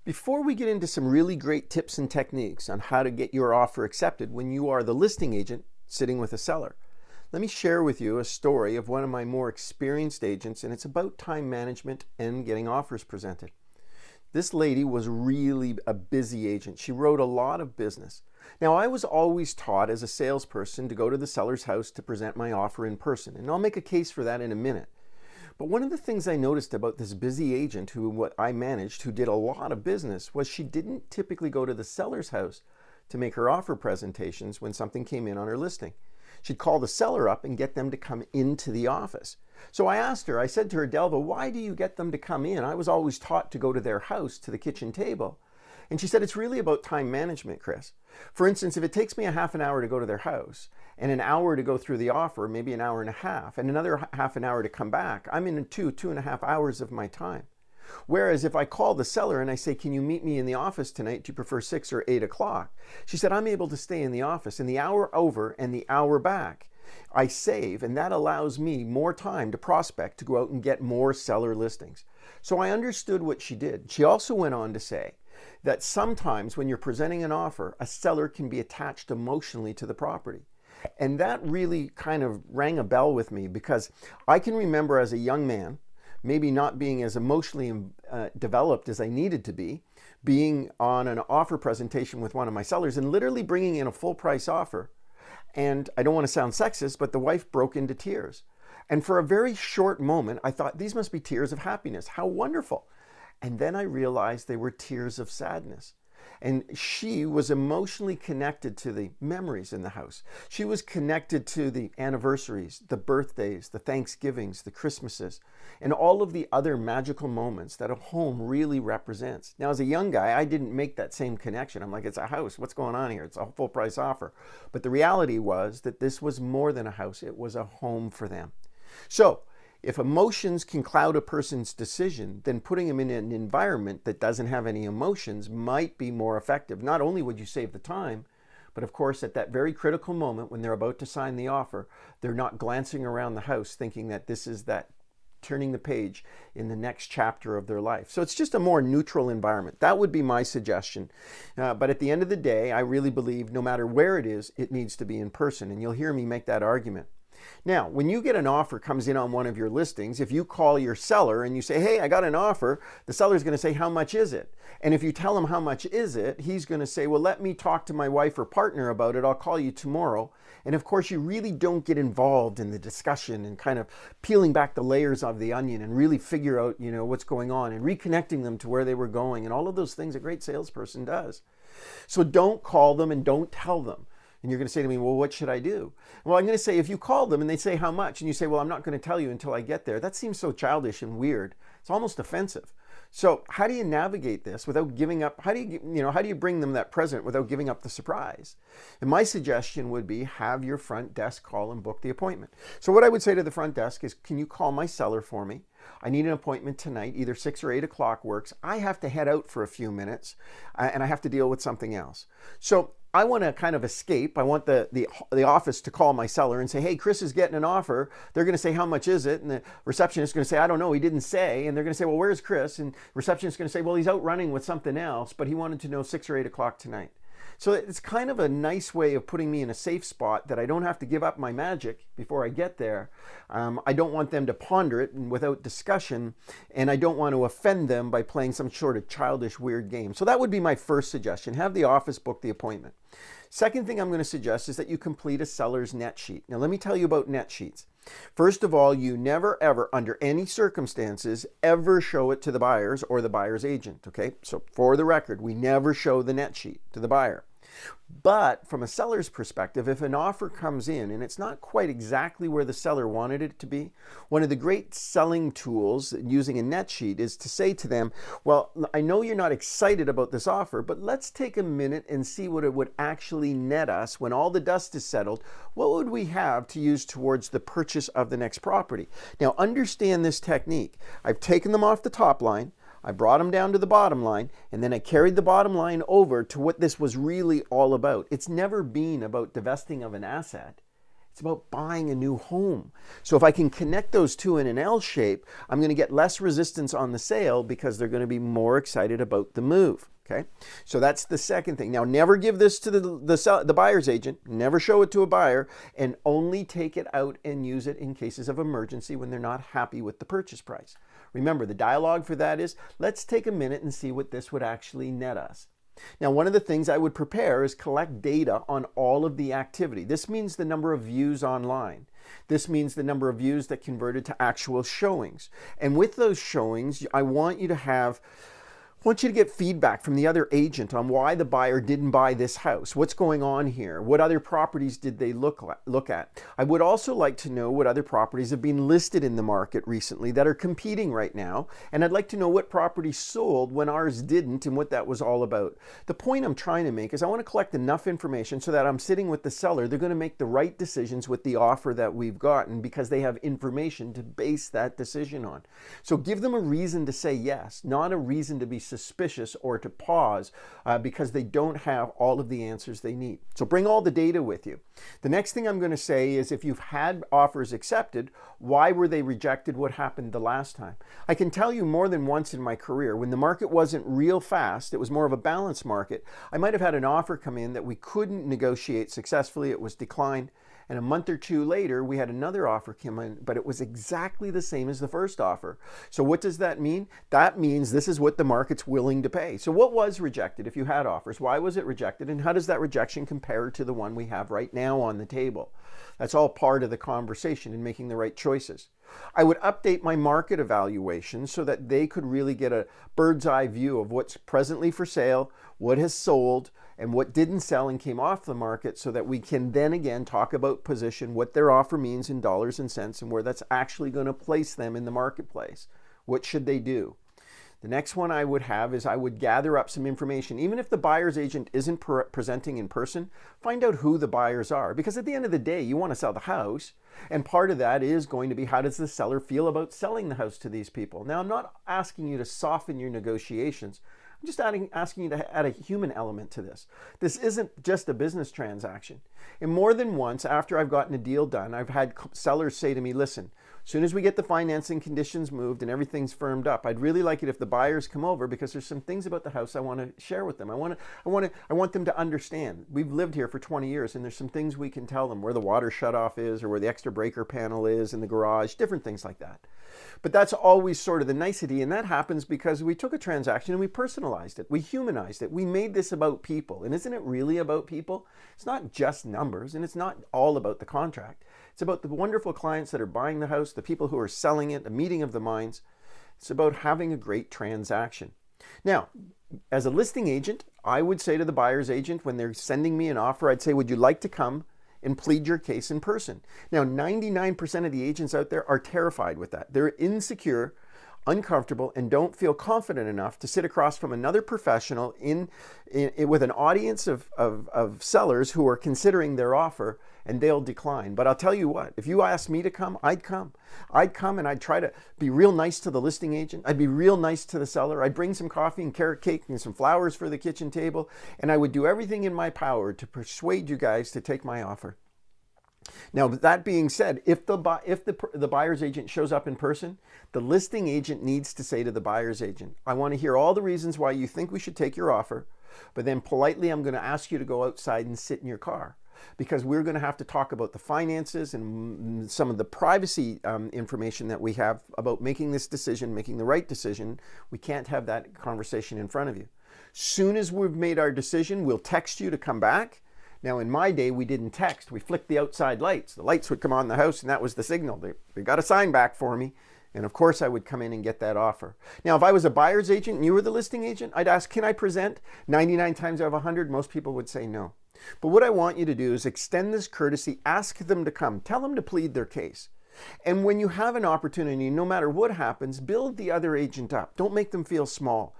Before we get into some really great tips and techniques on how to get your offer accepted when you are the listing agent sitting with a seller, let me share with you a story of one of my more experienced agents, and it's about time management and getting offers presented. This lady was really a busy agent. She wrote a lot of business. Now, I was always taught as a salesperson to go to the seller's house to present my offer in person, and I'll make a case for that in a minute. But one of the things I noticed about this busy agent what I managed, who did a lot of business, was she didn't typically go to the seller's house to make her offer presentations when something came in on her listing. She'd call the seller up and get them to come into the office. So I asked her, I said to her, Delva, why do you get them to come in? I was always taught to go to their house, to the kitchen table. And she said, it's really about time management, Chris. For instance, if it takes me a half an hour to go to their house and an hour to go through the offer, maybe an hour and a half, and another half an hour to come back, I'm in two and a half hours of my time. Whereas if I call the seller and I say, can you meet me in the office tonight? Do you prefer 6 or 8 o'clock? She said, I'm able to stay in the office, and the hour over and the hour back, I save, and that allows me more time to prospect, to go out and get more seller listings. So I understood what she did. She also went on to say that sometimes when you're presenting an offer, a seller can be attached emotionally to the property. And that really kind of rang a bell with me, because I can remember as a young man, maybe not being as emotionally developed as I needed to be, being on an offer presentation with one of my sellers and literally bringing in a full price offer. And I don't want to sound sexist, but the wife broke into tears. And for a very short moment, I thought, these must be tears of happiness. How wonderful. And then I realized they were tears of sadness. And she was emotionally connected to the memories in the house. She was connected to the anniversaries, the birthdays, the Thanksgivings, the Christmases, and all of the other magical moments that a home really represents. Now, as a young guy, I didn't make that same connection. I'm like, it's a house. What's going on here? It's a full price offer. But the reality was that this was more than a house. It was a home for them. So, if emotions can cloud a person's decision, then putting them in an environment that doesn't have any emotions might be more effective. Not only would you save the time, but of course at that very critical moment when they're about to sign the offer, they're not glancing around the house thinking that this is that turning the page in the next chapter of their life. So it's just a more neutral environment. That would be my suggestion. But at the end of the day, I really believe no matter where it is, it needs to be in person. And you'll hear me make that argument. Now, when you get an offer comes in on one of your listings, if you call your seller and you say, hey, I got an offer, the seller's going to say, how much is it? And if you tell him how much is it, he's going to say, well, let me talk to my wife or partner about it. I'll call you tomorrow. And of course, you really don't get involved in the discussion and kind of peeling back the layers of the onion and really figure out, what's going on and reconnecting them to where they were going and all of those things a great salesperson does. So don't call them and don't tell them. And you're going to say to me, well, what should I do? Well, I'm going to say, if you call them and they say how much, and you say, well, I'm not going to tell you until I get there, that seems so childish and weird. It's almost offensive. So how do you navigate this without giving up? How do you bring them that present without giving up the surprise? And my suggestion would be have your front desk call and book the appointment. So what I would say to the front desk is, can you call my seller for me? I need an appointment tonight, either 6 or 8 o'clock works. I have to head out for a few minutes and I have to deal with something else. So I want to kind of escape. I want the office to call my seller and say, hey, Chris is getting an offer. They're going to say, how much is it? And the receptionist is going to say, I don't know, he didn't say. And they're going to say, well, where's Chris? And the receptionist is going to say, well, he's out running with something else, but he wanted to know 6 or 8 o'clock tonight. So it's kind of a nice way of putting me in a safe spot that I don't have to give up my magic before I get there. I don't want them to ponder it without discussion, and I don't want to offend them by playing some sort of childish, weird game. So that would be my first suggestion. Have the office book the appointment. Second thing I'm going to suggest is that you complete a seller's net sheet. Now let me tell you about net sheets. First of all, you never, ever, under any circumstances, ever show it to the buyers or the buyer's agent, okay? So for the record, we never show the net sheet to the buyer. But from a seller's perspective, if an offer comes in and it's not quite exactly where the seller wanted it to be, one of the great selling tools using a net sheet is to say to them, well, I know you're not excited about this offer, but let's take a minute and see what it would actually net us when all the dust is settled. What would we have to use towards the purchase of the next property? Now, understand this technique. I've taken them off the top line. I brought them down to the bottom line, and then I carried the bottom line over to what this was really all about. It's never been about divesting of an asset. It's about buying a new home. So if I can connect those two in an L shape, I'm going to get less resistance on the sale because they're going to be more excited about the move. Okay, so that's the second thing. Now, never give this to the buyer's agent. Never show it to a buyer, and only take it out and use it in cases of emergency when they're not happy with the purchase price. Remember, the dialogue for that is, let's take a minute and see what this would actually net us. Now, one of the things I would prepare is collect data on all of the activity. This means the number of views online. This means the number of views that converted to actual showings. And with those showings, I want you to get feedback from the other agent on why the buyer didn't buy this house. What's going on here? What other properties did they look at? I would also like to know what other properties have been listed in the market recently that are competing right now. And I'd like to know what properties sold when ours didn't and what that was all about. The point I'm trying to make is I want to collect enough information so that I'm sitting with the seller. They're going to make the right decisions with the offer that we've gotten because they have information to base that decision on. So give them a reason to say yes, not a reason to be suspicious or to pause because they don't have all of the answers they need. So bring all the data with you. The next thing I'm going to say is, if you've had offers accepted, why were they rejected? What happened the last time? I can tell you more than once in my career, when the market wasn't real fast, it was more of a balanced market, I might have had an offer come in that we couldn't negotiate successfully. It was declined. And a month or two later, we had another offer come in, but it was exactly the same as the first offer. So what does that mean? That means this is what the market's willing to pay. So what was rejected if you had offers? Why was it rejected? And how does that rejection compare to the one we have right now on the table? That's all part of the conversation in making the right choices. I would update my market evaluation so that they could really get a bird's eye view of what's presently for sale, what has sold, and what didn't sell and came off the market, so that we can then again talk about position, what their offer means in dollars and cents, and where that's actually going to place them in the marketplace. What should they do? The next one I would have is I would gather up some information. Even if the buyer's agent isn't presenting in person, find out who the buyers are. Because at the end of the day, you want to sell the house. And part of that is going to be, how does the seller feel about selling the house to these people? Now, I'm not asking you to soften your negotiations. I'm just asking you to add a human element to this. This isn't just a business transaction. And more than once, after I've gotten a deal done, I've had sellers say to me, listen, as soon as we get the financing conditions moved and everything's firmed up, I'd really like it if the buyers come over, because there's some things about the house I want to share with them. I want them to understand. We've lived here for 20 years, and there's some things we can tell them, where the water shutoff is, or where the extra breaker panel is in the garage, different things like that. But that's always sort of the nicety, and that happens because we took a transaction and we personalized it. We humanized it. We made this about people. And isn't it really about people? It's not just numbers, and it's not all about the contract. It's about the wonderful clients that are buying the house, the people who are selling it, a meeting of the minds. It's about having a great transaction. Now, as a listing agent, I would say to the buyer's agent, when they're sending me an offer, I'd say, would you like to come and plead your case in person? Now, 99% of the agents out there are terrified with that. They're insecure, uncomfortable, and don't feel confident enough to sit across from another professional with an audience of sellers who are considering their offer, and they'll decline. But I'll tell you what, if you asked me to come, I'd come. I'd come and I'd try to be real nice to the listing agent. I'd be real nice to the seller. I'd bring some coffee and carrot cake and some flowers for the kitchen table, and I would do everything in my power to persuade you guys to take my offer. Now, that being said, if the buyer's agent shows up in person, the listing agent needs to say to the buyer's agent, I want to hear all the reasons why you think we should take your offer, but then politely I'm going to ask you to go outside and sit in your car, because we're going to have to talk about the finances and some of the privacy information that we have about making this decision, making the right decision. We can't have that conversation in front of you. Soon as we've made our decision, we'll text you to come back. Now, in my day, we didn't text. We flicked the outside lights. The lights would come on in the house, and that was the signal. They got a sign back for me. And of course, I would come in and get that offer. Now, if I was a buyer's agent and you were the listing agent, I'd ask, can I present? 99 times out of 100, most people would say no. But what I want you to do is extend this courtesy, ask them to come, tell them to plead their case. And when you have an opportunity, no matter what happens, build the other agent up. Don't make them feel small.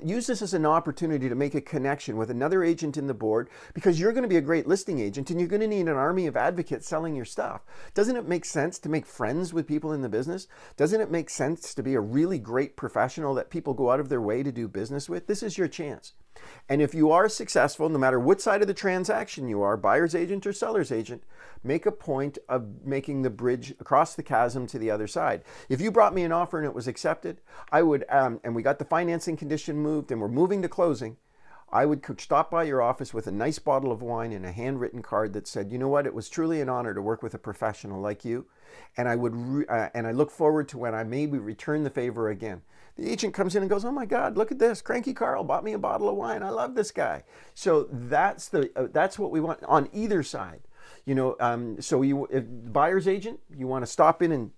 Use this as an opportunity to make a connection with another agent in the board, because you're going to be a great listing agent and you're going to need an army of advocates selling your stuff. Doesn't it make sense to make friends with people in the business? Doesn't it make sense to be a really great professional that people go out of their way to do business with? This is your chance. And if you are successful, no matter what side of the transaction you are, buyer's agent or seller's agent, make a point of making the bridge across the chasm to the other side. If you brought me an offer and it was accepted, I would, and we got the financing condition moved and we're moving to closing, I would stop by your office with a nice bottle of wine and a handwritten card that said, you know what, it was truly an honor to work with a professional like you, and I would, and I look forward to when I maybe return the favor again. The agent comes in and goes, oh my God, look at this, Cranky Carl bought me a bottle of wine. I love this guy. So that's what we want on either side. You know, so if buyer's agent, you want to stop in and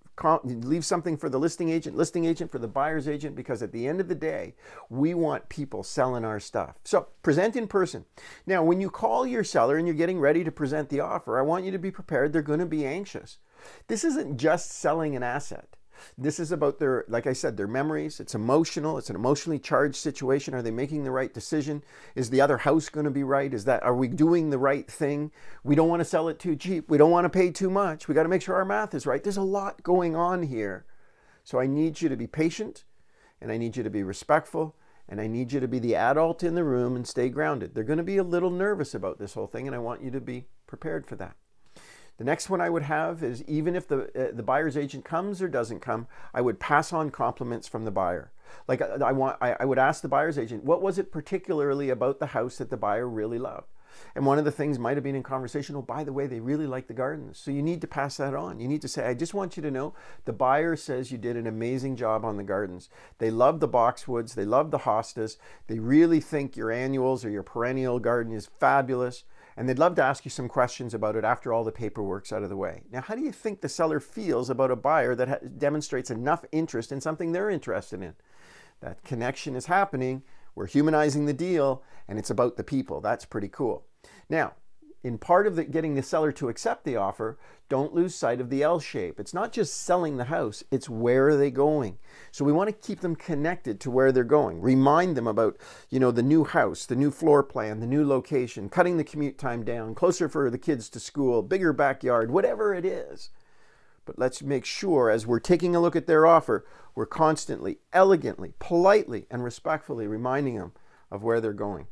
leave something for the listing agent for the buyer's agent, because at the end of the day, we want people selling our stuff. So present in person. Now, when you call your seller and you're getting ready to present the offer, I want you to be prepared. They're going to be anxious. This isn't just selling an asset. This is about their, like I said, their memories. It's emotional. It's an emotionally charged situation. Are they making the right decision? Is the other house going to be right? Are we doing the right thing? We don't want to sell it too cheap. We don't want to pay too much. We got to make sure our math is right. There's a lot going on here. So I need you to be patient, and I need you to be respectful, and I need you to be the adult in the room and stay grounded. They're going to be a little nervous about this whole thing, and I want you to be prepared for that. The next one I would have is, even if the buyer's agent comes or doesn't come, I would pass on compliments from the buyer. Like I would ask the buyer's agent, what was it particularly about the house that the buyer really loved? And one of the things might have been in conversation, oh, by the way, they really like the gardens. So you need to pass that on. You need to say, I just want you to know, the buyer says you did an amazing job on the gardens. They love the boxwoods. They love the hostas. They really think your annuals or your perennial garden is fabulous. And they'd love to ask you some questions about it after all the paperwork's out of the way. Now, how do you think the seller feels about a buyer that demonstrates enough interest in something they're interested in? That connection is happening. We're humanizing the deal, and it's about the people. That's pretty cool. Now, in part of getting the seller to accept the offer, don't lose sight of the L shape. It's not just selling the house, it's where are they going. So we want to keep them connected to where they're going. Remind them about, you know, the new house, the new floor plan, the new location, cutting the commute time down, closer for the kids to school, bigger backyard, whatever it is. But let's make sure, as we're taking a look at their offer, we're constantly, elegantly, politely, and respectfully reminding them of where they're going.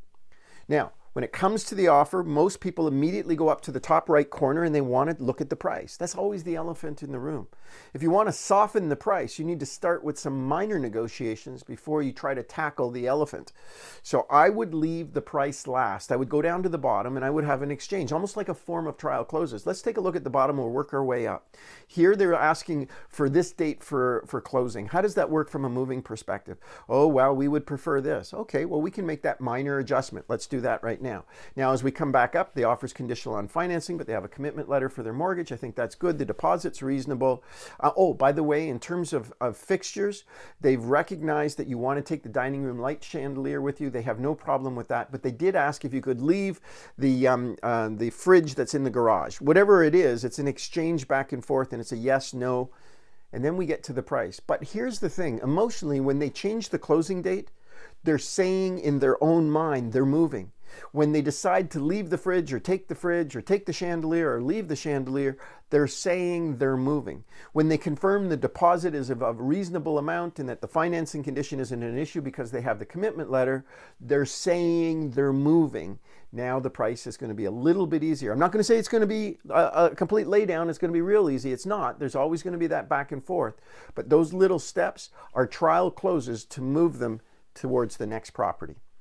Now, when it comes to the offer, most people immediately go up to the top right corner and they want to look at the price. That's always the elephant in the room. If you want to soften the price, you need to start with some minor negotiations before you try to tackle the elephant. So I would leave the price last. I would go down to the bottom and I would have an exchange, almost like a form of trial closes. Let's take a look at the bottom. We'll work our way up. Here they're asking for this date for closing. How does that work from a moving perspective? Oh, well, we would prefer this. Okay, well, we can make that minor adjustment. Let's do that right now. Now, as we come back up, the offer's conditional on financing, but they have a commitment letter for their mortgage. I think that's good. The deposit's reasonable. Oh, by the way, in terms of fixtures, they've recognized that you want to take the dining room light chandelier with you. They have no problem with that, but they did ask if you could leave the fridge that's in the garage. Whatever it is, it's an exchange back and forth, and it's a yes, no, and then we get to the price. But here's the thing. Emotionally, when they change the closing date, they're saying in their own mind they're moving. When they decide to leave the fridge or take the chandelier or leave the chandelier, they're saying they're moving. When they confirm the deposit is of a reasonable amount and that the financing condition isn't an issue because they have the commitment letter, they're saying they're moving. Now the price is going to be a little bit easier. I'm not going to say it's going to be a complete laydown. It's going to be real easy. It's not. There's always going to be that back and forth. But those little steps are trial closes to move them towards the next property.